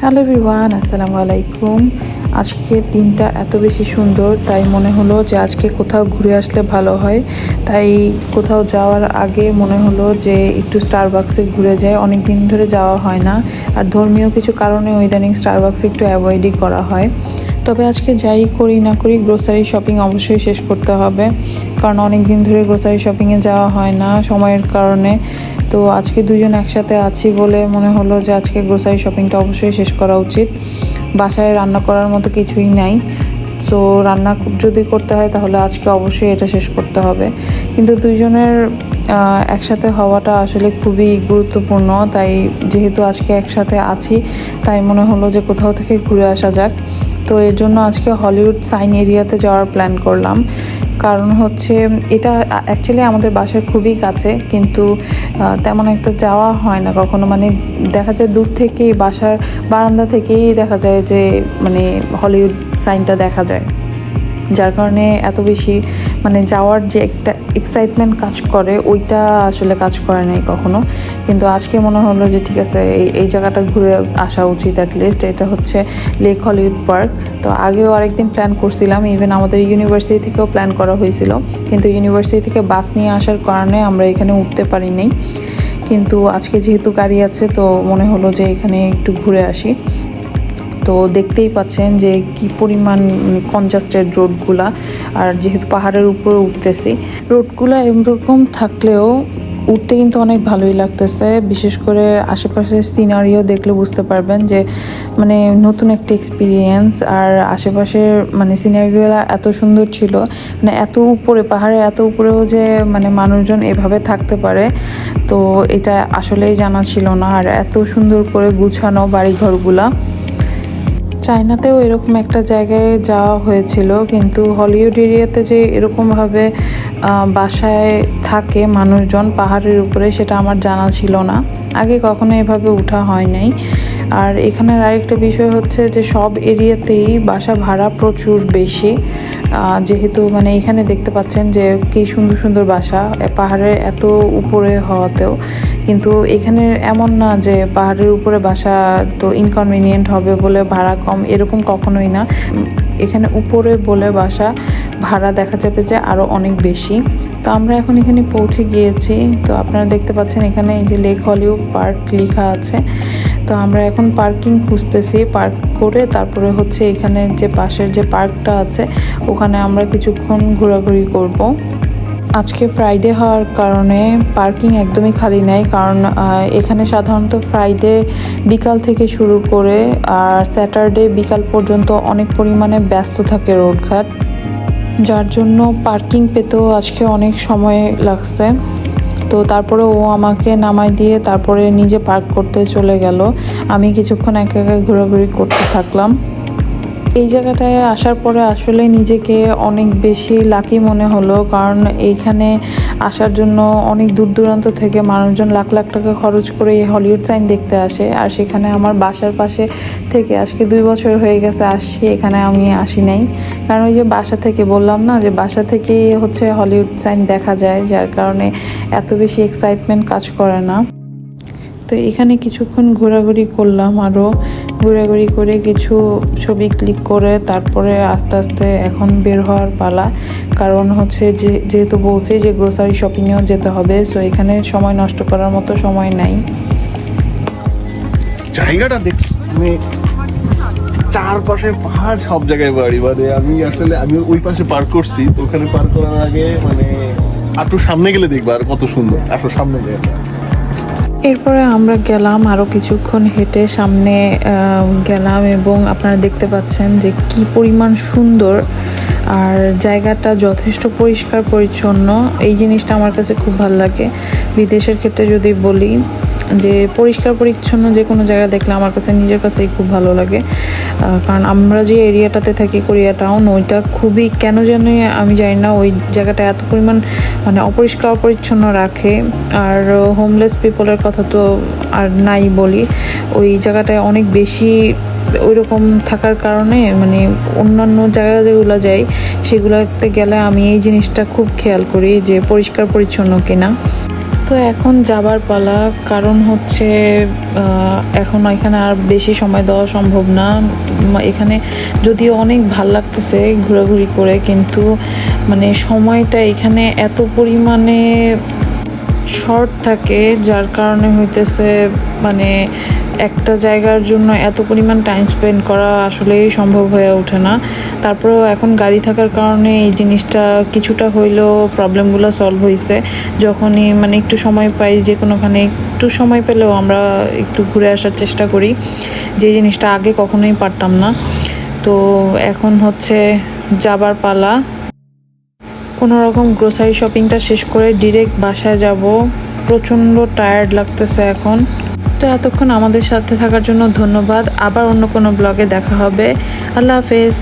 Hello everyone, আসসালামু আলাইকুম। আজকের দিনটা এত বেশি সুন্দর, তাই মনে হলো যে আজকে কোথাও ঘুরে আসলে ভালো হয়। তাই কোথাও যাওয়ার আগে মনে হলো যে একটু স্টারবাকসে ঘুরে যায়, অনেক দিন ধরে যাওয়া হয় না। আর ধর্মীয় কিছু কারণে ইদানিং স্টারবাকসে একটু অ্যাভয়েডই করা হয়। তবে আজকে যাই করি না করি গ্রোসারি শপিং অবশ্যই শেষ করতে হবে, কারণ অনেক দিন ধরে গ্রোসারি শপিংয়ে যাওয়া হয় না সময়ের কারণে। তো আজকে দুজন একসাথে আছি বলে মনে হলো যে আজকে গ্রোসারি শপিংটা অবশ্যই শেষ করা উচিত। বাসায় রান্না করার মতো কিছুই নাই, সো রান্না যদি করতে হয় তাহলে আজকে অবশ্যই এটা শেষ করতে হবে। কিন্তু দুইজনের একসাথে হওয়াটা আসলে খুবই গুরুত্বপূর্ণ, তাই যেহেতু আজকে একসাথে আছি তাই মনে হলো যে কোথাও থেকে ঘুরে আসা যাক। তো এর জন্য আজকে হলিউড সাইন এরিয়াতে যাওয়ার প্ল্যান করলাম। কারণ হচ্ছে এটা অ্যাকচুয়ালি আমাদের বাসার খুবই কাছে, কিন্তু তেমন একটা যাওয়া হয় না কখনো। মানে দেখা যায় দূর থেকেই, বাসার বারান্দা থেকেই দেখা যায় যে মানে হলিউড সাইনটা দেখা যায়, যার কারণে এত বেশি মানে যাওয়ার যে একটা এক্সাইটমেন্ট কাজ করে ওইটা আসলে কাজ করে নাই কখনো। কিন্তু আজকে মনে হলো যে ঠিক আছে, এই জায়গাটা ঘুরে আসা উচিত অ্যাটলিস্ট। এটা হচ্ছে লেক হলিউড পার্ক। তো আগেও আরেকদিন প্ল্যান করছিলাম, ইভেন আমাদের ইউনিভার্সিটি থেকেও প্ল্যান করা হয়েছিল, কিন্তু ইউনিভার্সিটি থেকে বাস নিয়ে আসার কারণে আমরা এখানে উঠতে পারিনি। কিন্তু আজকে যেহেতু গাড়ি আছে তো মনে হলো যে এখানে একটু ঘুরে আসি। তো দেখতেই পাচ্ছেন যে কি পরিমাণ কনজাস্টেড রোডগুলা, আর যেহেতু পাহাড়ের উপরে উঠতেছি, রোডগুলা এরকম থাকলেও উঠতে কিন্তু অনেক ভালোই লাগতেছে। বিশেষ করে আশেপাশের সিনারিও দেখলে বুঝতে পারবেন যে মানে নতুন একটা এক্সপিরিয়েন্স। আর আশেপাশের মানে সিনারিগুলো এত সুন্দর ছিল, মানে এত উপরে, পাহাড়ে এত উপরেও যে মানে মানুষজন এভাবে থাকতে পারে, তো এটা আসলেই জানা ছিল না। আর এত সুন্দর করে গুছানো বাড়িঘরগুলা। চায়নাতেও এরকম একটা জায়গায় যাওয়া হয়েছিল, কিন্তু হলিউড এরিয়াতে যে এরকমভাবে বাসায় থাকে মানুষজন পাহাড়ের উপরে, সেটা আমার জানা ছিল না। আগে কখনো এভাবে ওঠা হয় নাই। আর এখানের আরেকটা বিষয় হচ্ছে যে সব এরিয়াতেই বাসা ভাড়া প্রচুর বেশি, যেহেতু মানে এখানে দেখতে পাচ্ছেন যে কি সুন্দর সুন্দর বাসা পাহাড়ের এত উপরে হওয়াতেও। কিন্তু এখানে এমন না যে পাহাড়ের উপরে বাসা তো ইনকনভিনিয়েন্ট হবে বলে ভাড়া কম, এরকম কখনোই না। এখানে উপরে বলে বাসা ভাড়া দেখা যাবে যে আরও অনেক বেশি। তো আমরা এখন এখানে পৌঁছে গিয়েছি। তো আপনারা দেখতে পাচ্ছেন এখানে এই যে লেক হলিউড পার্ক লেখা আছে। তো আমরা এখন পার্কিং খুঁজতেছি, পার্ক করে তারপরে হচ্ছে এখানে যে পাশের যে পার্কটা আছে ওখানে আমরা কিছুক্ষণ ঘোরাঘুরি করব। আজকে ফ্রাইডে হওয়ার কারণে পার্কিং একদমই খালি নাই, কারণ এখানে সাধারণত ফ্রাইডে বিকাল থেকে শুরু করে আর স্যাটারডে বিকাল পর্যন্ত অনেক পরিমাণে ব্যস্ত থাকে রোডঘাট, যার জন্য পার্কিং পেতেও আজকে অনেক সময় লাগছে। তো তারপরে ও আমাকে নামাই দিয়ে তারপরে নিজে পার্ক করতে চলে গেল, আমি কিছুক্ষণ একা একা ঘোরাঘুরি করতে থাকলাম। এই জায়গাটায় আসার পরে আসলে নিজেকে অনেক বেশি লাকি মনে হলো, কারণ এইখানে আসার জন্য অনেক দূর দূরান্ত থেকে মানুষজন লাখ লাখ টাকা খরচ করে এই হলিউড সাইন দেখতে আসে। আর সেখানে আমার বাসার পাশে থেকে আজকে 2 বছর হয়ে গেছে আসছি, এখানে আমি আসি নাই। কারণ ওই যে বাসা থেকে বললাম না যে বাসা থেকেই হচ্ছে হলিউড সাইন দেখা যায়, যার কারণে এত বেশি এক্সাইটমেন্ট কাজ করে না। তো এখানে কিছুক্ষণ ঘোরাঘুরি করলাম, আরও ঘোরাঘুরি করে কিছু ছবি ক্লিক করে তারপরে আস্তে আস্তে এখন বের হওয়ার পালা। কারণ হচ্ছে যেহেতু বলছি যে গ্রোসারি শপিংয়েও যেতে হবে, সো এখানে সময় নষ্ট করার মতো সময় নাই। জায়গাটা দেখছি মানে চারপাশে পাহাড়, সব জায়গায় বাড়ি। মানে আমি ওই পাশে পার্ক করছি, তো ওখানে পার্ক করার আগে মানে একটু সামনে গেলে দেখবা আর কত সুন্দর, একটু সামনে যায়। এরপরে আমরা গেলাম, আরও কিছুক্ষণ হেঁটে সামনে গেলাম, এবং আপনারা দেখতে পাচ্ছেন যে কি পরিমাণ সুন্দর আর জায়গাটা যথেষ্ট পরিষ্কার পরিচ্ছন্ন। এই জিনিসটা আমার কাছে খুব ভালো লাগে। বিদেশের ক্ষেত্রে যদি বলি যে পরিষ্কার পরিচ্ছন্ন যে কোনো জায়গা দেখলে আমার কাছে নিজের কাছেই খুব ভালো লাগে। কারণ আমরা যে এরিয়াটাতে থাকি কোরিয়া টাউন, ওইটা খুবই কেন জানি আমি জানি না, ওই জায়গাটা এত পরিমাণ মানে অপরিষ্কার অপরিচ্ছন্ন রাখে। আর হোমলেস পিপলের কথা তো আর নাই বলি, ওই জায়গাটায় অনেক বেশি ওইরকম থাকার কারণে মানে অন্যান্য জায়গা যেগুলো যাই সেগুলোতে গেলে আমি এই জিনিসটা খুব খেয়াল করি যে পরিষ্কার পরিচ্ছন্ন কিনা। তো এখন যাবার পালা, কারণ হচ্ছে এখন এখানে আর বেশি সময় দেওয়া সম্ভব না। এখানে যদিও অনেক ভাল লাগতেছে ঘোরাঘুরি করে, কিন্তু মানে সময়টা এখানে এত পরিমাণে শর্ট থাকে, যার কারণে হইতেছে মানে একটা জায়গার জন্য এত পরিমাণ টাইম স্পেন্ড করা আসলেই সম্ভব হয়ে ওঠে না। তারপরেও এখন গাড়ি থাকার কারণে এই জিনিসটা কিছুটা হইলেও প্রবলেমগুলো সলভ হয়েছে। যখনই মানে একটু সময় পাই, যে কোনোখানে একটু সময় পেলেও আমরা একটু ঘুরে আসার চেষ্টা করি, যে জিনিসটা আগে কখনোই পারতাম না। তো এখন হচ্ছে যাবার পালা। কোনো রকম গ্রোসারি শপিংটা শেষ করে ডিরেক্ট বাসায় যাব। প্রচণ্ড টায়ার্ড লাগতেছে এখন। তো এতক্ষণ আমাদের সাথে থাকার জন্য ধন্যবাদ। আবার অন্য কোনো ব্লগে দেখা হবে। আল্লাহ হাফেজ।